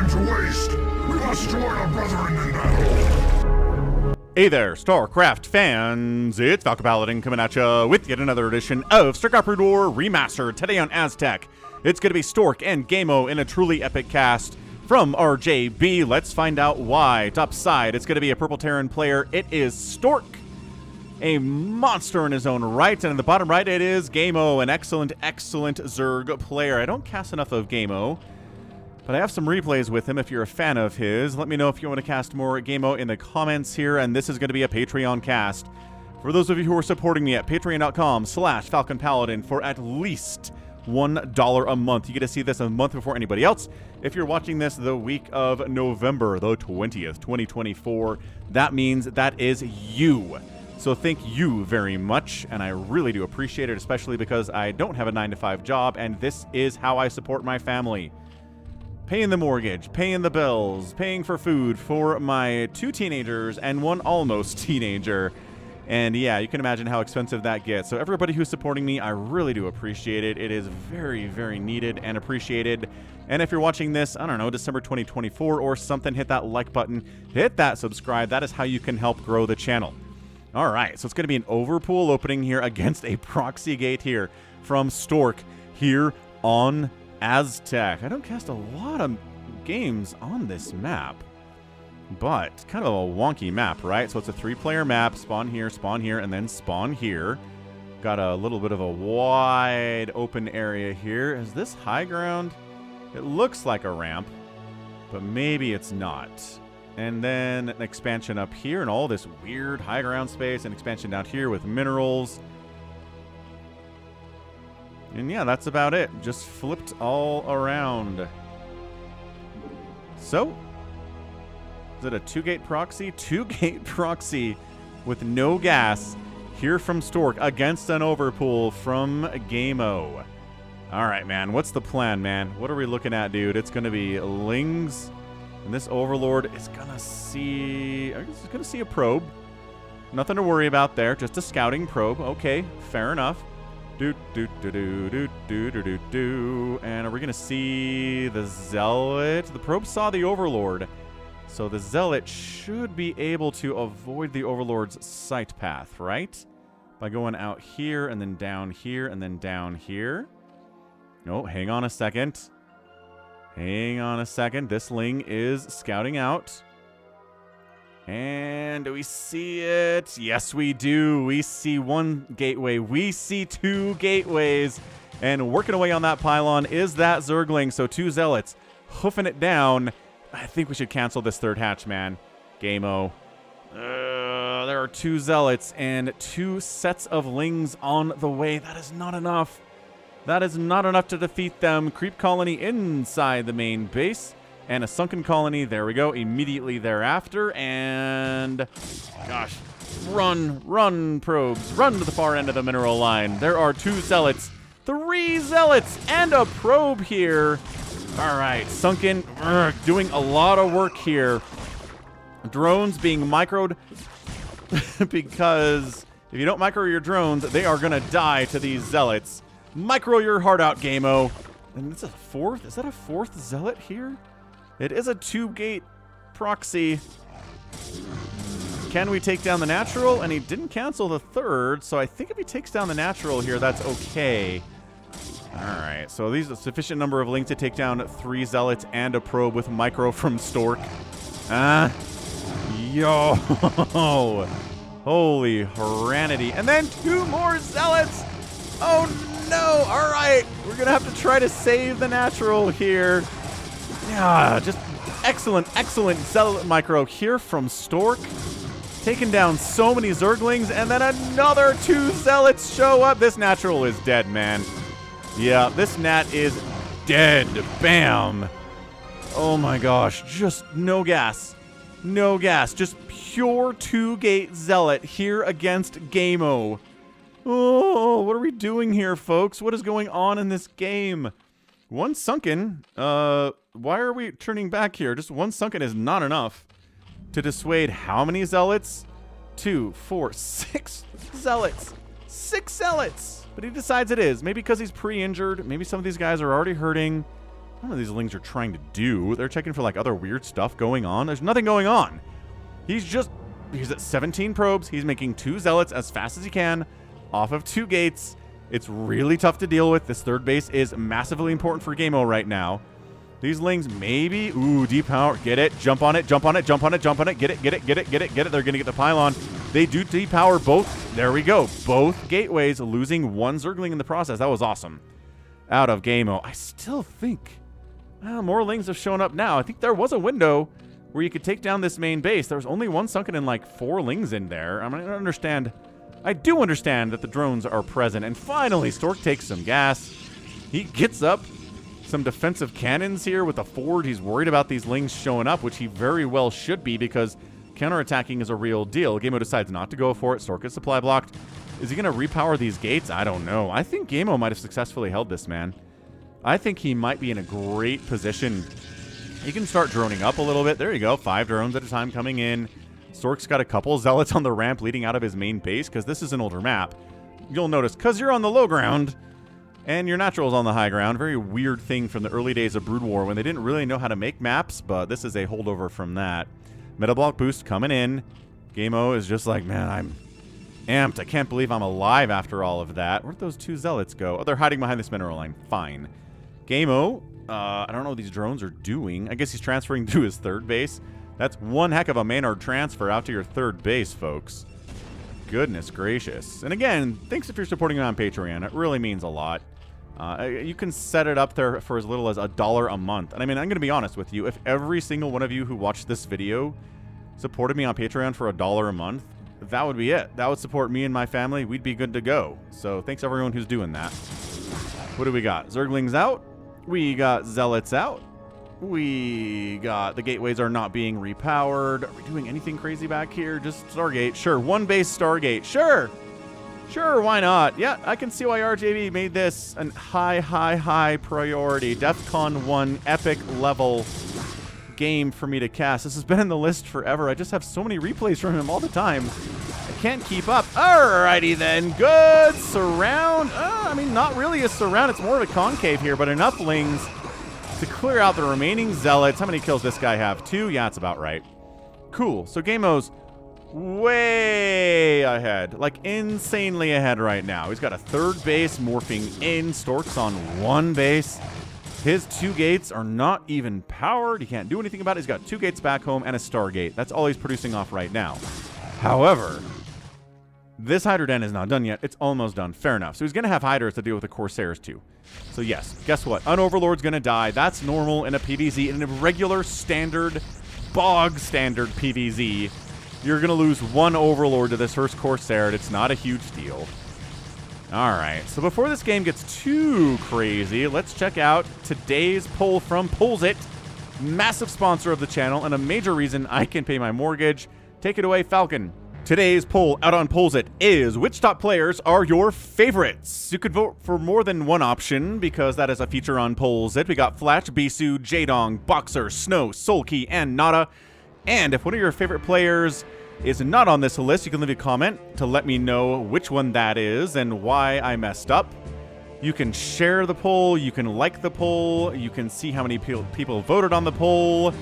time to waste. We must join our brethren in battle. Hey there, StarCraft fans! It's Falcon Paladin coming at ya with yet another edition of StarCraft Remastered. Today on Aztec, it's going to be Stork and ggaemo in a truly epic cast from RJB. Let's find out why. Top side, it's going to be a Purple Terran player. It is Stork, a monster in his own right. And in the bottom right, it is ggaemo, an excellent Zerg player. I don't cast enough of ggaemo, but I have some replays with him if you're a fan of his. Let me know if you want to cast more ggaemo in the comments here, and this is going to be a Patreon cast. For those of you who are supporting me at patreon.com/FalconPaladin for at least $1 a month. You get to see this a month before anybody else. If you're watching this the week of November the 20th, 2024, that means that is you. So thank you very much, and I really do appreciate it, especially because I don't have a 9-to-5 job, and this is how I support my family. Paying the mortgage, paying the bills, paying for food for my 2 teenagers and 1 almost teenager. And yeah, you can imagine how expensive that gets. So everybody who's supporting me, I really do appreciate it. It is very, very needed and appreciated. And if you're watching this, I don't know, December 2024 or something, hit that like button, hit that subscribe. That is how you can help grow the channel. All right, so it's going to be an overpool opening here against a proxy gate here from Stork here on Aztec. I don't cast a lot of games on this map, but kind of a wonky map, right? So it's a 3-player map. Spawn here, and then spawn here. Got a little bit of a wide open area here. Is this high ground? It looks like a ramp, but maybe it's not. And then an expansion up here and all this weird high ground space, and expansion down here with minerals. And yeah, that's about it. Just flipped all around. So, is it a 2-gate proxy? 2-gate proxy with no gas here from Stork against an overpool from ggaemo. All right, man. What's the plan, man? What are we looking at, dude? It's going to be Lings, and this Overlord is going to see... I guess it's going to see a probe. Nothing to worry about there. Just a scouting probe. Okay, fair enough. And are we going to see the Zealot? The probe saw the Overlord. So the Zealot should be able to avoid the Overlord's sight path, right? By going out here, and then down here, and then down here. Oh, hang on a second. Hang on a second. This Ling is scouting out. And do we see it? Yes, we do. We see 1 gateway. We see 2 gateways. And working away on that pylon is that Zergling. So 2 Zealots hoofing it down. I think we should cancel this 3rd hatch, man. ggaemo. There are 2 Zealots and 2 sets of Lings on the way. That is not enough. That is not enough to defeat them. Creep colony inside the main base. And a sunken colony, there we go, immediately thereafter. And, gosh, run, probes. Run to the far end of the mineral line. There are 2 Zealots, 3 Zealots, and a probe here. All right, sunken, doing a lot of work here. Drones being microed because if you don't micro your drones, they are going to die to these Zealots. Micro your heart out, ggaemo. And it's a 4th? Is that a 4th Zealot here? It is a 2-gate proxy. Can we take down the natural? And he didn't cancel the 3rd, so I think if he takes down the natural here, that's okay. All right, so these are a sufficient number of Lings to take down 3 Zealots and a probe with micro from Stork. Yo! Holy Haranity. And then 2 more Zealots! Oh no! All right, we're gonna have to try to save the natural here. Yeah, just excellent Zealot micro here from Stork. Taking down so many Zerglings, and then another 2 Zealots show up. This natural is dead, man. Yeah, this nat is dead. Bam. Oh my gosh, just no gas. No gas, just pure 2-gate Zealot here against ggaemo. Oh, what are we doing here, folks? What is going on in this game? 1 sunken. Why are we turning back here? Just 1 sunken is not enough to dissuade how many Zealots? 2, 4, 6 Zealots. 6 Zealots. But he decides it is. Maybe because he's pre-injured. Maybe some of these guys are already hurting. I don't know what these lings are trying to do. They're checking for like other weird stuff going on. There's nothing going on. He's at 17 probes. He's making 2 zealots as fast as he can off of 2 gates. It's really tough to deal with. This third base is massively important for ggaemo right now. These lings maybe, ooh, deep power, get it, jump on it, jump on it, jump on it, jump on it, get it, get it, get it, get it, get it. They're going to get the pylon. They do deep power both. There we go. Both gateways losing 1 Zergling in the process. That was awesome. Out of ggaemo. I still think, more lings have shown up now. I think there was a window where you could take down this main base. There was only one sunken and like 4 lings in there. I don't understand. I do understand that the drones are present. And finally, Stork takes some gas. He gets up some defensive cannons here with a ford. He's worried about these lings showing up, which he very well should be because counterattacking is a real deal. ggaemo decides not to go for it. Stork is supply blocked. Is he going to repower these gates? I don't know. I think ggaemo might have successfully held this, man. I think he might be in a great position. He can start droning up a little bit. There you go. 5 drones at a time coming in. Stork's got a couple zealots on the ramp leading out of his main base because this is an older map. You'll notice, because you're on the low ground and your natural's on the high ground. Very weird thing from the early days of Brood War when they didn't really know how to make maps, but this is a holdover from that. Metablock boost coming in. ggaemo is just like, man, I'm amped. I can't believe I'm alive after all of that. Where'd those 2 zealots go? Oh, they're hiding behind this mineral line. Fine. ggaemo, I don't know what these drones are doing. I guess he's transferring to his third base. That's one heck of a Maynard transfer out to your third base, folks. Goodness gracious. And again, thanks if you're supporting me on Patreon. It really means a lot. You can set it up there for as little as $1 a month. And I mean, I'm going to be honest with you. If every single one of you who watched this video supported me on Patreon for $1 a month, that would be it. That would support me and my family. We'd be good to go. So thanks everyone who's doing that. What do we got? Zerglings out. We got zealots out. We got the gateways are not being repowered. Are we doing anything crazy back here? Just Stargate. Sure. 1 base Stargate. Sure. Sure, why not? Yeah, I can see why RJB made this an high priority. DEFCON 1 epic level game for me to cast. This has been in the list forever. I just have so many replays from him all the time. I can't keep up. Alrighty then. Good surround. I mean, not really a surround. It's more of a concave here, but enough lings to clear out the remaining zealots. How many kills this guy have? 2? Yeah, it's about right. Cool. So ggaemo's way ahead. Like, insanely ahead right now. He's got a third base morphing in. Stork's on 1 base. His 2 gates are not even powered. He can't do anything about it. He's got 2 gates back home and a Stargate. That's all he's producing off right now. However, this Hydra Den is not done yet. It's almost done. Fair enough. So he's going to have Hydras to deal with the Corsairs too. So yes, guess what? An Overlord's going to die. That's normal in a PvZ. In a regular standard, bog standard PvZ, you're going to lose 1 Overlord to this first Corsair, and it's not a huge deal. Alright, so before this game gets too crazy, let's check out today's poll from Polls-It, massive sponsor of the channel, and a major reason I can pay my mortgage. Take it away, Falcon. Today's poll out on Polls-It is, which top players are your favorites? You could vote for more than one option, because that is a feature on Polls-It. We got Flash, Bisu, Jaedong, Boxer, Snow, Soulkey, and Nada. And if one of your favorite players is not on this list, you can leave a comment to let me know which one that is and why I messed up. You can share the poll, you can like the poll, you can see how many people voted on the poll.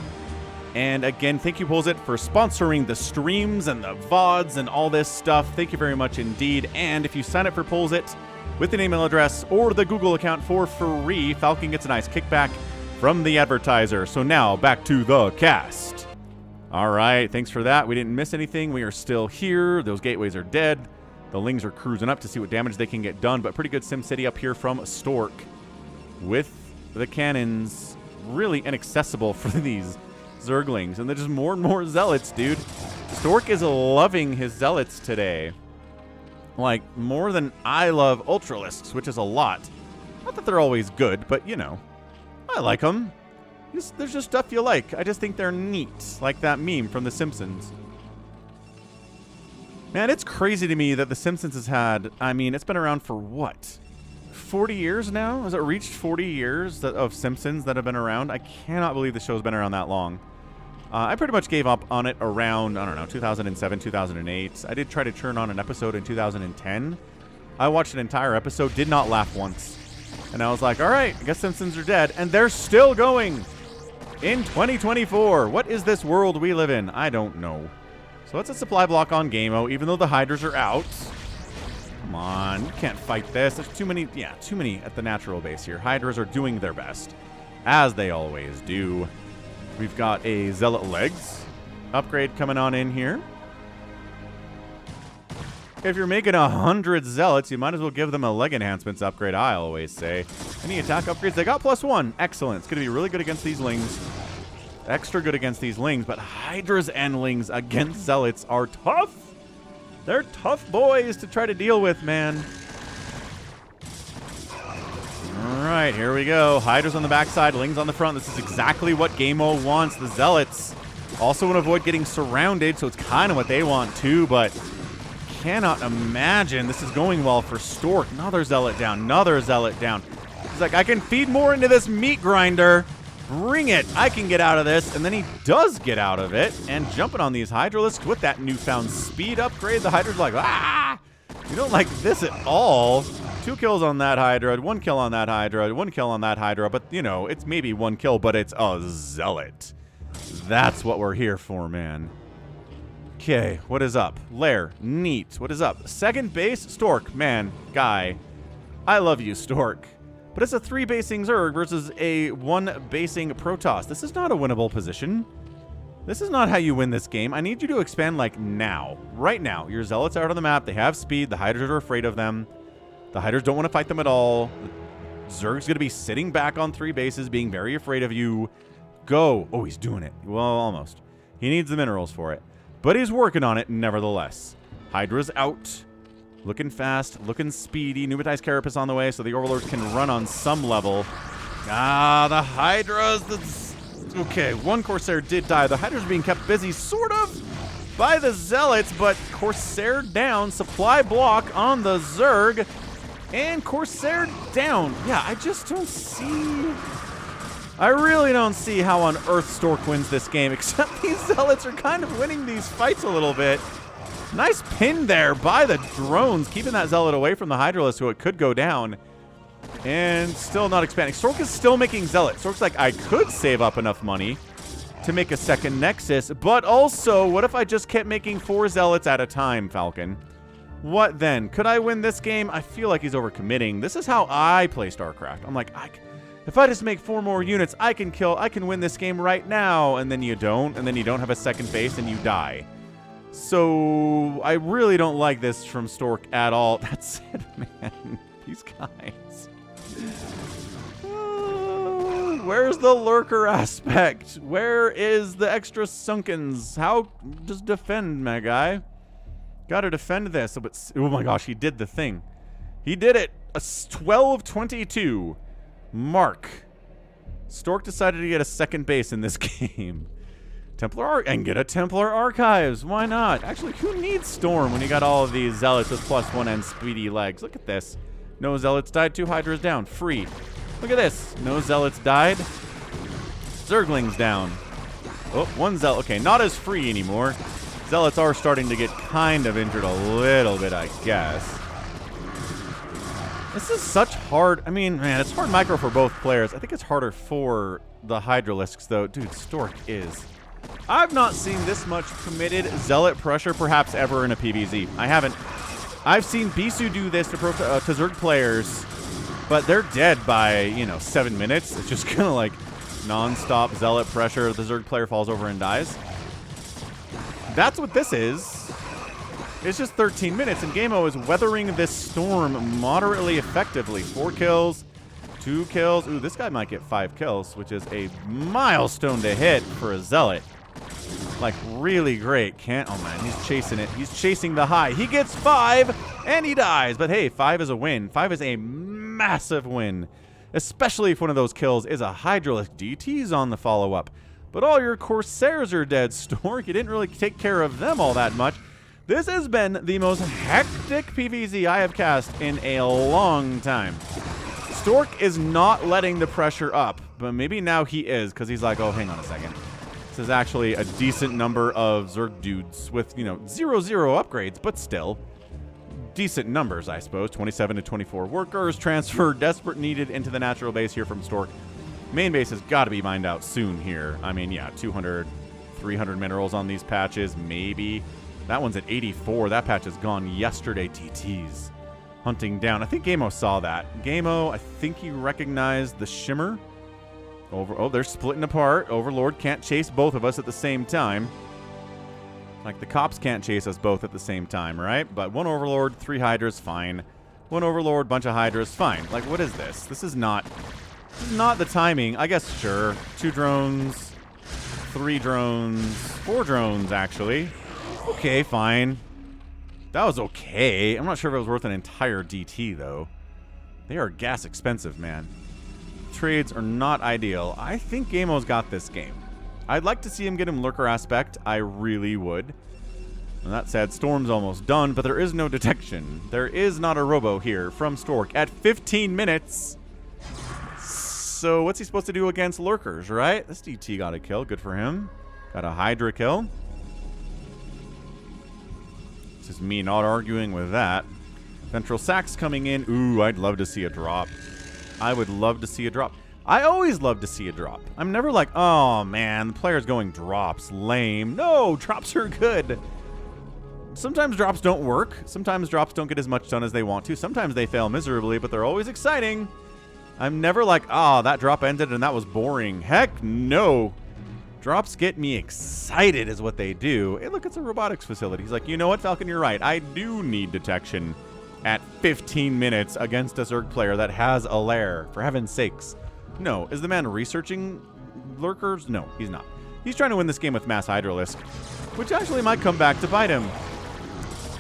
And again, thank you, Polls-It, for sponsoring the streams and the VODs and all this stuff. Thank you very much indeed. And if you sign up for Polls-It with an email address or the Google account for free, Falcon gets a nice kickback from the advertiser. So now, back to the cast. All right, thanks for that. We didn't miss anything. We are still here. Those gateways are dead. The lings are cruising up to see what damage they can get done, but pretty good SimCity up here from Stork with the cannons really inaccessible for these Zerglings. And there's just more and more zealots, dude. Stork is loving his zealots today. Like, more than I love Ultralisks, which is a lot. Not that they're always good, but, you know, I like them. There's just stuff you like. I just think they're neat. Like that meme from The Simpsons. Man, it's crazy to me that The Simpsons has had, I mean, it's been around for what? 40 years now? Has it reached 40 years of Simpsons that have been around? I cannot believe the show's been around that long. I pretty much gave up on it around, I don't know, 2007, 2008. I did try to turn on an episode in 2010. I watched an entire episode, did not laugh once. And I was like, all right, I guess Simpsons are dead. And they're still going in 2024. What is this world we live in? I don't know. So it's a supply block on ggaemo, even though the Hydras are out. Come on, you can't fight this. There's too many, too many at the natural base here. Hydras are doing their best, as they always do. We've got a Zealot Legs upgrade coming on in here. If you're making 100 Zealots, you might as well give them a leg enhancements upgrade, I always say. Any attack upgrades? They got +1. Excellent. It's going to be really good against these Lings. Extra good against these Lings, but Hydras and Lings against Zealots are tough. They're tough boys to try to deal with, man. All right, here we go. Hydras on the backside, Lings on the front. This is exactly what ggaemo wants. The Zealots also want to avoid getting surrounded, so it's kind of what they want too, but cannot imagine this is going well for Stork. Another Zealot down, another Zealot down. He's like, I can feed more into this meat grinder. Bring it. I can get out of this. And then he does get out of it. And jumping on these Hydralisks with that newfound speed upgrade, the Hydra's like, ah! You don't like this at all. 2 kills on that Hydra, 1 kill on that Hydra, 1 kill on that Hydra. But, you know, it's maybe 1 kill, but it's a Zealot. That's what we're here for, man. Okay, what is up? Lair, neat. What is up? Second base, Stork. Man, guy. I love you, Stork. But it's a 3 basing Zerg versus a 1 basing Protoss. This is not a winnable position. This is not how you win this game. I need you to expand, like, now. Right now. Your Zealots are out on the map. They have speed. The Hydras are afraid of them. The Hydras don't want to fight them at all. The Zerg's going to be sitting back on 3 bases, being very afraid of you. Go. Oh, he's doing it. Well, almost. He needs the minerals for it. But he's working on it nevertheless. Hydra's out. Looking fast, looking speedy. Pneumatized Carapace on the way so the Overlords can run on some level. Ah, the Hydras. Okay, 1 Corsair did die. The Hydras are being kept busy, sort of, by the Zealots, but Corsair down. Supply block on the Zerg. And Corsair down. Yeah, I just don't see... I really don't see how on earth Stork wins this game, except these Zealots are kind of winning these fights a little bit. Nice pin there by the drones, keeping that Zealot away from the Hydralisk, so it could go down. And still not expanding. Stork is still making Zealots. Stork's like, I could save up enough money to make a second Nexus, but also, what if I just kept making 4 Zealots at a time, Falcon? What then? Could I win this game? I feel like he's overcommitting. This is how I play StarCraft. I'm like, if I just make 4 more units, I can win this game right now. And then you don't, and then you don't have a second base and you die. So I really don't like this from Stork at all. That said, man, these guys. Where's the lurker aspect? Where is the extra sunkens? How? Just defend, my guy. Gotta defend this. But, oh my gosh, he did the thing. He did it. A 12-22 mark. Stork decided to get a second base in this game. And get a Templar Archives. Why not? Actually, who needs Storm when you got all of these Zealots with +1 and speedy legs? Look at this. No Zealots died. 2 Hydras down. Free. Look at this. No Zealots died. Zerglings down. Oh, 1 Zealot. Okay, not as free anymore. Zealots are starting to get kind of injured a little bit, I guess. This is such hard... I mean, man, it's hard micro for both players. I think it's harder for the Hydralisks, though. Dude, Stork is... I've not seen this much committed Zealot pressure perhaps ever in a PvZ. I haven't. I've seen Bisu do this to Zerg players, but they're dead by, you know, 7 minutes. It's just kind of like non-stop Zealot pressure. The Zerg player falls over and dies. That's what this is. It's just 13 minutes, and ggaemo is weathering this storm moderately effectively. 4 kills, 2 kills. Ooh, this guy might get 5 kills, which is a milestone to hit for a Zealot. Like, really great. Oh man, he's chasing it. He's chasing the high. He gets 5, and he dies. But hey, 5 is a win. 5 is a massive win. Especially if one of those kills is a Hydralisk. DT's on the follow-up. But all your Corsairs are dead, Stork. You didn't really take care of them all that much. This has been the most hectic PvZ I have cast in a long time. Stork is not letting the pressure up, but maybe now he is, because he's like, oh, hang on a second. This is actually a decent number of Zerg dudes with, you know, 0-0 upgrades, but still. decent numbers, I suppose. 27 to 24 workers transferred, desperate needed into the natural base here from Stork. Main base has got to be mined out soon here. I mean, yeah, 200, 300 minerals on these patches, maybe. That one's at 84. That patch is gone yesterday. TTs hunting down. I think ggaemo saw that. ggaemo, I think he recognized the shimmer. Oh, they're splitting apart. Overlord can't chase both of us at the same time. Like the cops can't chase us both at the same time, right? But one Overlord, 3 Hydras, fine. One Overlord, bunch of Hydras, fine. Like, what is this? This is not the timing. I guess, sure. 2 drones, 3 drones, 4 drones, actually. Okay, fine. That was okay. I'm not sure if it was worth an entire DT, though. They are gas expensive, man. Trades are not ideal. I think ggaemo's got this game. I'd like to see him get him Lurker Aspect. I really would. And that said, Storm's almost done, but there is no detection. There is not a robo here from Stork at 15 minutes. So what's he supposed to do against Lurkers, right? This DT got a kill. Good for him. Got a Hydra kill. This is me not arguing with that. Ventral Sacs coming in. Ooh, I'd love to see a drop. I would love to see a drop. I always love to see a drop. I'm never like, oh man, the player's going drops. Lame. No, drops are good. Sometimes drops don't work. Sometimes drops don't get as much done as they want to. Sometimes they fail miserably, but they're always exciting. I'm never like, oh, that drop ended and that was boring. Heck no. Drops get me excited is what they do. Hey, look, it's a robotics facility. He's like, you know what, Falcon, you're right. I do need detection at 15 minutes against a Zerg player that has a lair. For heaven's sakes. No. Is the man researching lurkers? No, he's not. He's trying to win this game with mass Hydralisk, which actually might come back to bite him.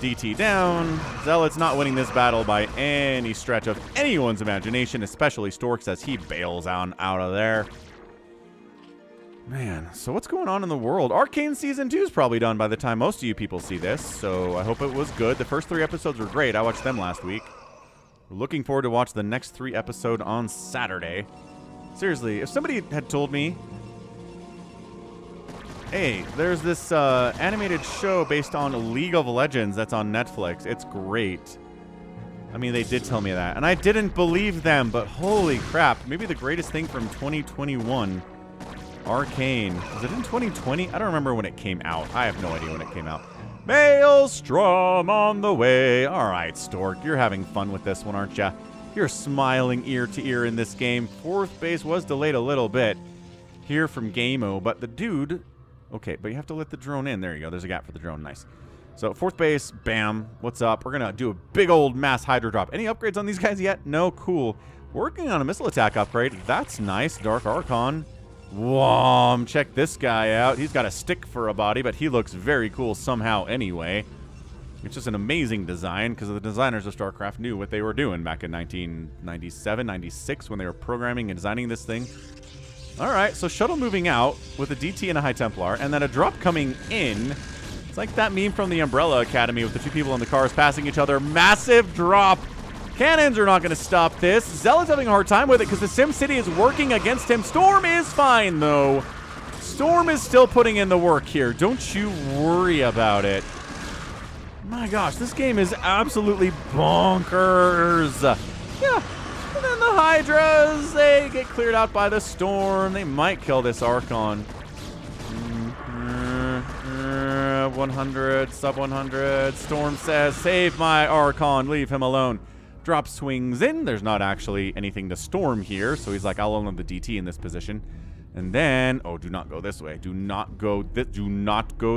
DT down. Zealot's not winning this battle by any stretch of anyone's imagination, especially Stork's as he bails out of there. Man, so what's going on in the world? Arcane Season 2 is probably done by the time most of you people see this, so I hope it was good. The first 3 episodes were great. I watched them last week. We're looking forward to watch the next 3 episodes on Saturday. Seriously, if somebody had told me, hey, there's this animated show based on League of Legends that's on Netflix. It's great. I mean, they did tell me that. And I didn't believe them, but holy crap. Maybe the greatest thing from 2021. Arcane. Was it in 2020? I don't remember when it came out. I have no idea when it came out. Maelstrom on the way. All right, Stork, you're having fun with this one, aren't ya? You're smiling ear to ear in this game. 4th base was delayed a little bit here from ggaemo, but the dude... Okay, but you have to let the drone in. There you go. There's a gap for the drone. Nice. So, 4th base, bam. What's up? We're going to do a big old mass Hydra drop. Any upgrades on these guys yet? No? Cool. Working on a missile attack upgrade. That's nice. Dark Archon. Whoa, check this guy out. He's got a stick for a body, but he looks very cool somehow anyway. It's just an amazing design because the designers of StarCraft knew what they were doing back in 1997, 96 when they were programming and designing this thing. All right, so shuttle moving out with a DT and a High Templar, and then a drop coming in. It's like that meme from the Umbrella Academy with the 2 people in the cars passing each other. Massive drop. Cannons are not going to stop this. Zealot's having a hard time with it because the SimCity is working against him. Storm is fine, though. Storm is still putting in the work here. Don't you worry about it. My gosh, this game is absolutely bonkers. Yeah. And then the Hydras, they get cleared out by the Storm. They might kill this Archon. 100, sub 100. Storm says, save my Archon, leave him alone. Drop swings in. There's not actually anything to storm here, so he's like, I'll own the DT in this position. And then, oh, do not go this way. Do not go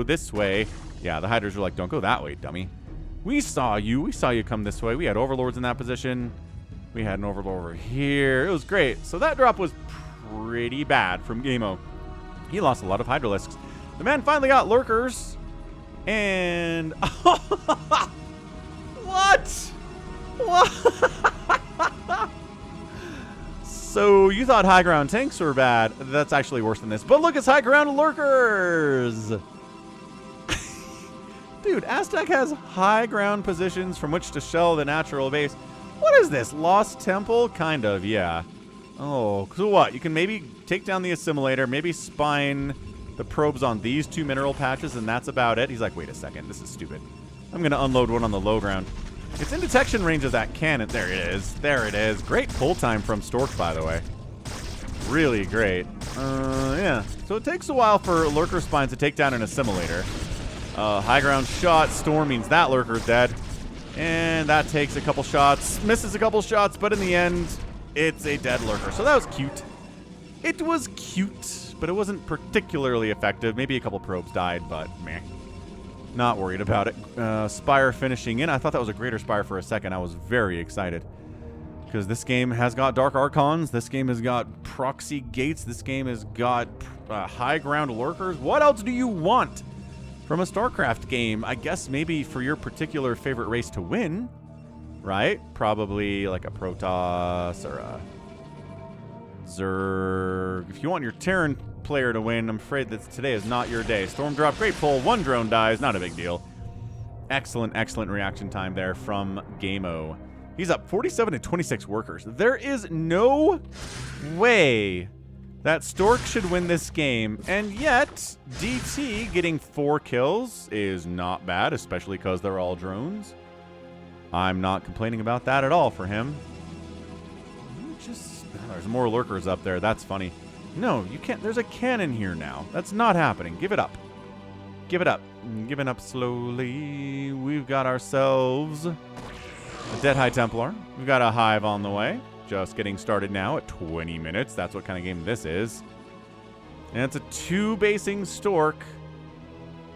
this way. Yeah, the Hydras are like, don't go that way, dummy. We saw you. We saw you come this way. We had Overlords in that position. We had an Overlord over here. It was great. So that drop was pretty bad from ggaemo. He lost a lot of Hydralisks. The man finally got Lurkers. And... What? So you thought high ground tanks were bad. That's actually worse than this. But look, it's high ground lurkers. Dude, Aztec has high ground positions from which to shell the natural base. What is this? Lost Temple? Kind of, yeah. Oh, so what? You can maybe take down the assimilator, maybe spine the probes on these 2 mineral patches, and that's about it. He's like, wait a second, this is stupid. I'm going to unload one on the low ground. It's in detection range of that cannon. There it is. There it is. Great pull time from Stork, by the way. Really great. Yeah. So it takes a while for Lurker Spines to take down an Assimilator. High ground shot. Storm means that Lurker's dead. And that takes a couple shots. Misses a couple shots, but in the end, it's a dead Lurker. So that was cute. It was cute, but it wasn't particularly effective. Maybe a couple probes died, but meh. Not worried about it. Spire finishing in. I thought that was a greater Spire for a second. I was very excited. Because this game has got Dark Archons. This game has got Proxy Gates. This game has got high ground Lurkers. What else do you want from a StarCraft game? I guess maybe for your particular favorite race to win, right? Probably like a Protoss or a Zerg. If you want your Terran player to win, I'm afraid that today is not your day. Storm drop, great pull. One drone dies, not a big deal. Excellent, excellent reaction time there from ggaemo. He's up 47 to 26 workers. There is no way that Stork should win this game, and yet DT getting 4 kills is not bad, especially because they're all drones. I'm not complaining about that at all for him. There's more Lurkers up there. That's funny. No, you can't. There's a cannon here now. That's not happening. Give it up. Give it up. Giving up slowly. We've got ourselves a Dead High Templar. We've got a Hive on the way. Just getting started now at 20 minutes. That's what kind of game this is. And it's a 2-basing Stork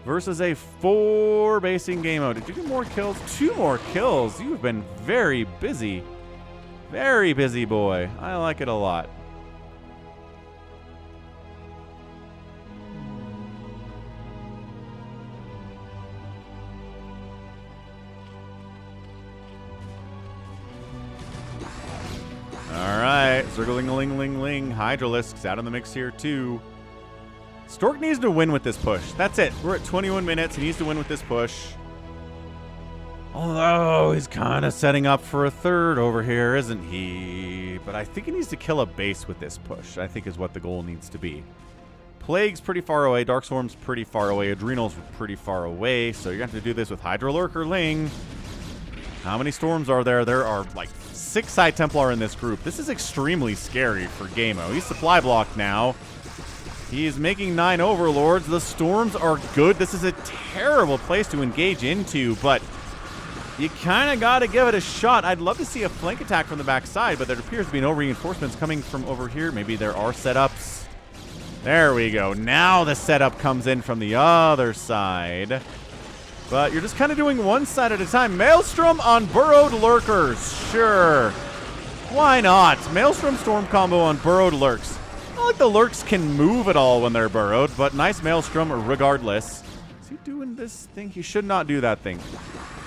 versus a 4-basing ggaemo. Did you get more kills? 2 more kills. You've been very busy. Very busy boy. I like it a lot. Alright, Zergling-a-ling-ling-ling. Hydralisk's out in the mix here too. Stork needs to win with this push. That's it. We're at 21 minutes. He needs to win with this push. Although he's kind of setting up for a third over here, isn't he? But I think he needs to kill a base with this push, I think is what the goal needs to be. Plague's pretty far away. Dark Swarm's pretty far away. Adrenal's pretty far away. So you're going to have to do this with Hydra Lurker Ling. How many Storms are there? There are like 6 High Templar in this group. This is extremely scary for ggaemo. He's supply blocked now. He is making 9 Overlords. The Storms are good. This is a terrible place to engage into, but you kind of got to give it a shot. I'd love to see a flank attack from the backside, but there appears to be no reinforcements coming from over here. Maybe there are setups. There we go. Now the setup comes in from the other side. But you're just kind of doing one side at a time. Maelstrom on burrowed Lurkers. Sure. Why not? Maelstrom Storm combo on burrowed Lurks. Not like the Lurks can move at all when they're burrowed, but nice Maelstrom regardless. Is he doing this thing? He should not do that thing.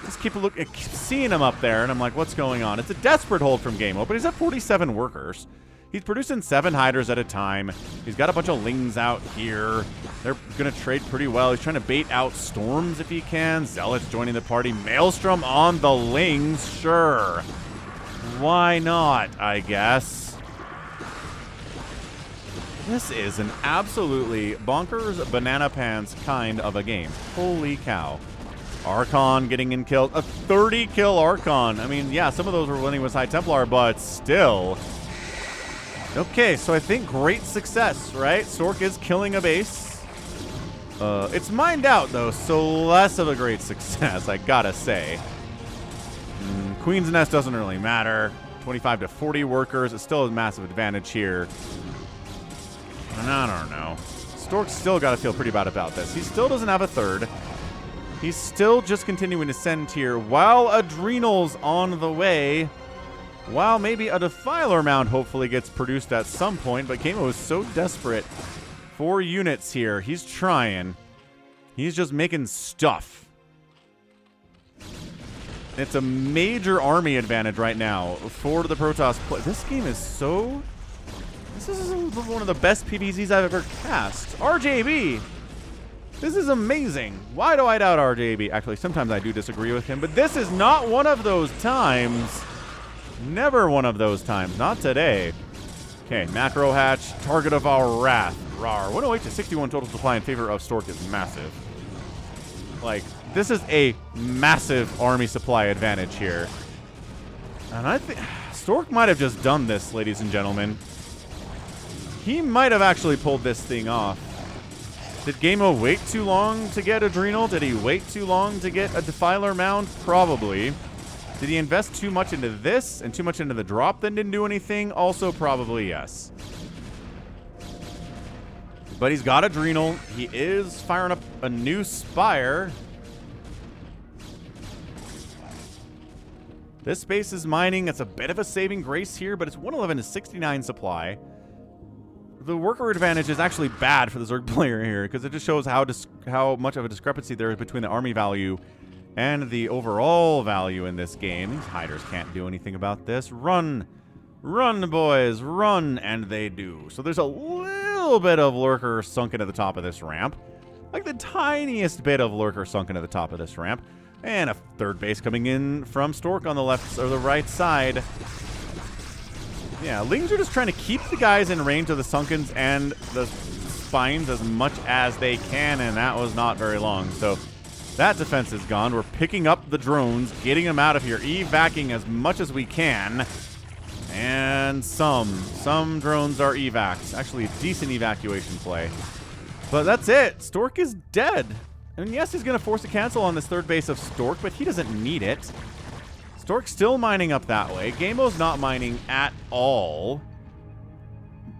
Just keep seeing him up there, and I'm like, what's going on? It's a desperate hold from ggaemo, but he's at 47 workers. He's producing 7 Hydras at a time. He's got a bunch of Lings out here. They're going to trade pretty well. He's trying to bait out Storms if he can. Zealots joining the party. Maelstrom on the Lings, sure. Why not, I guess. This is an absolutely bonkers banana pants kind of a game. Holy cow. Archon getting in killed. A 30-kill Archon. I mean, yeah, some of those were winning with High Templar, but still. Okay, so I think great success, right? Stork is killing a base. It's mined out, though, so less of a great success, I gotta say. Queen's Nest doesn't really matter. 25 to 40 workers. It's still a massive advantage here. I don't know. Stork's still got to feel pretty bad about this. He still doesn't have a third. He's still just continuing to send here while Adrenal's on the way. While maybe a Defiler Mound hopefully gets produced at some point, but ggaemo is so desperate for units here. He's trying. He's just making stuff. It's a major army advantage right now for the Protoss play. This game is so... This is one of the best PvZs I've ever cast. RJB! This is amazing. Why do I doubt RJB? Actually, sometimes I do disagree with him, but this is not one of those times. Never one of those times. Not today. Okay, macro hatch, target of our wrath. Rawr. 108 to 61 total supply in favor of Stork is massive. Like, This is a massive army supply advantage here. And I think Stork might have just done this, ladies and gentlemen. He might have actually pulled this thing off. Did ggaemo wait too long to get Adrenal? Did he wait too long to get a Defiler Mound? Probably. Did he invest too much into this and too much into the drop then didn't do anything? Also probably yes. But he's got Adrenal. He is firing up a new Spire. This space is mining. It's a bit of a saving grace here, but it's 111 to 69 supply. The worker advantage is actually bad for the Zerg player here because it just shows how much of a discrepancy there is between the army value and the overall value in this game. These hiders can't do anything about this. Run! Run, boys! Run! And they do. So there's a little bit of lurker sunken at the top of this ramp. Like the tiniest bit of lurker sunken at the top of this ramp. And a third base coming in from Stork on the left or the right side. Yeah, Lings are just trying to keep the guys in range of the Sunkens and the Spines as much as they can, and that was not very long. So that defense is gone. We're picking up the drones, getting them out of here, evacing as much as we can. And some drones are evacs. Actually, a decent evacuation play. But that's it. Stork is dead. And yes, he's going to force a cancel on this third base of Stork, but he doesn't need it. Stork's still mining up that way. ggaemo's not mining at all.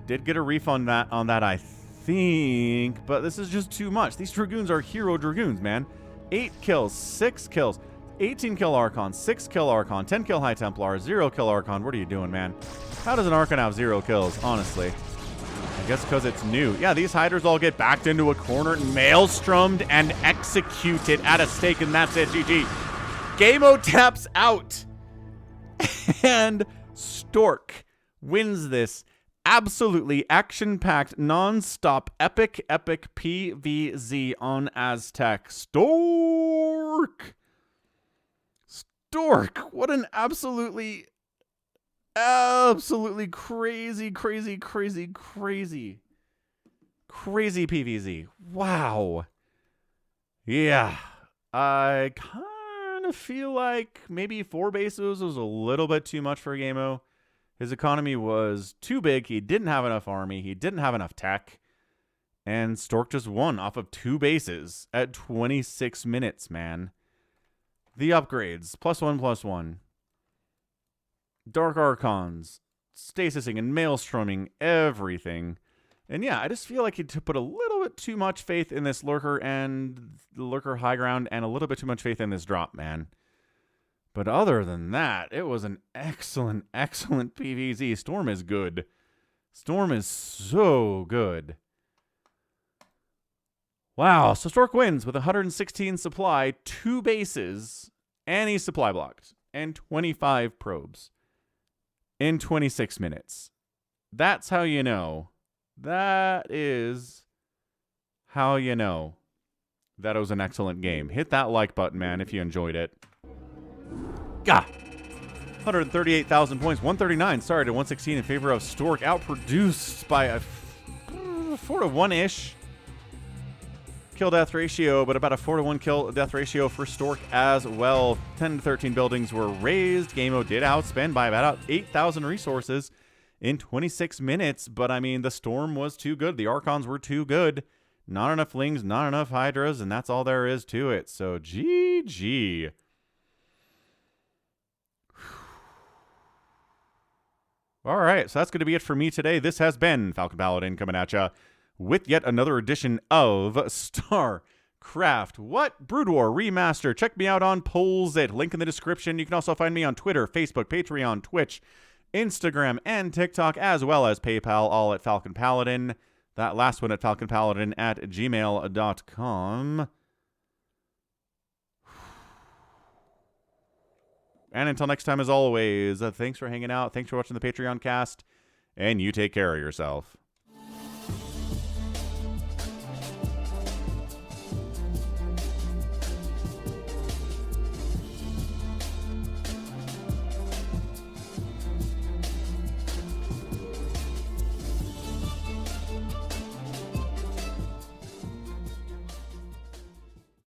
Did get a refund on that, I think. But this is just too much. These Dragoons are hero Dragoons, man. 8 kills, 6 kills, 18 kill Archon, 6 kill Archon, 10 kill High Templar, 0 kill Archon. What are you doing, man? How does an Archon have 0 kills, honestly? I guess because it's new. Yeah, these hiders all get backed into a corner, maelstrommed, and executed at a stake, and that's it. GG. ggaemo taps out. And Stork wins this absolutely action-packed, non-stop, epic PvZ on Aztec. Stork! Stork! What an absolutely crazy PvZ. Wow. Yeah. I kind of feel like maybe 4 bases was a little bit too much for ggaemo. His economy was too big. He didn't have enough army. He didn't have enough tech. And Stork just won off of 2 bases at 26 minutes, man. The upgrades. +1/+1. Dark Archons. Stasising and maelstroming everything. And yeah, I just feel like he put a little bit too much faith in this lurker and the lurker high ground and a little bit too much faith in this drop, man. But other than that, it was an excellent PvZ. Storm is good. Storm is so good. Wow, so Stork wins with 116 supply, 2 bases, and he's supply blocked, and 25 probes in 26 minutes. That's how you know. That is how you know that it was an excellent game. Hit that like button, man, if you enjoyed it. Gah! 138,000 points. 139, sorry, to 116 in favor of Stork. Outproduced by a 4-to-1-ish kill-death ratio, but about a 4-to-1 kill-death ratio for Stork as well. 10 to 13 buildings were raised. ggaemo did outspend by about 8,000 resources in 26 minutes, but I mean, the Storm was too good. The Archons were too good. Not enough Lings, not enough Hydras, and that's all there is to it. So, GG. All right, so that's going to be it for me today. This has been Falcon Paladin coming at ya with yet another edition of StarCraft. What? Brood War Remastered. Check me out on Polls It. Link in the description. You can also find me on Twitter, Facebook, Patreon, Twitch, Instagram, and TikTok, as well as PayPal, all at Falcon Paladin. That last one at falconpaladin@gmail.com. And until next time, as always, thanks for hanging out. Thanks for watching the Patreon cast. And you take care of yourself.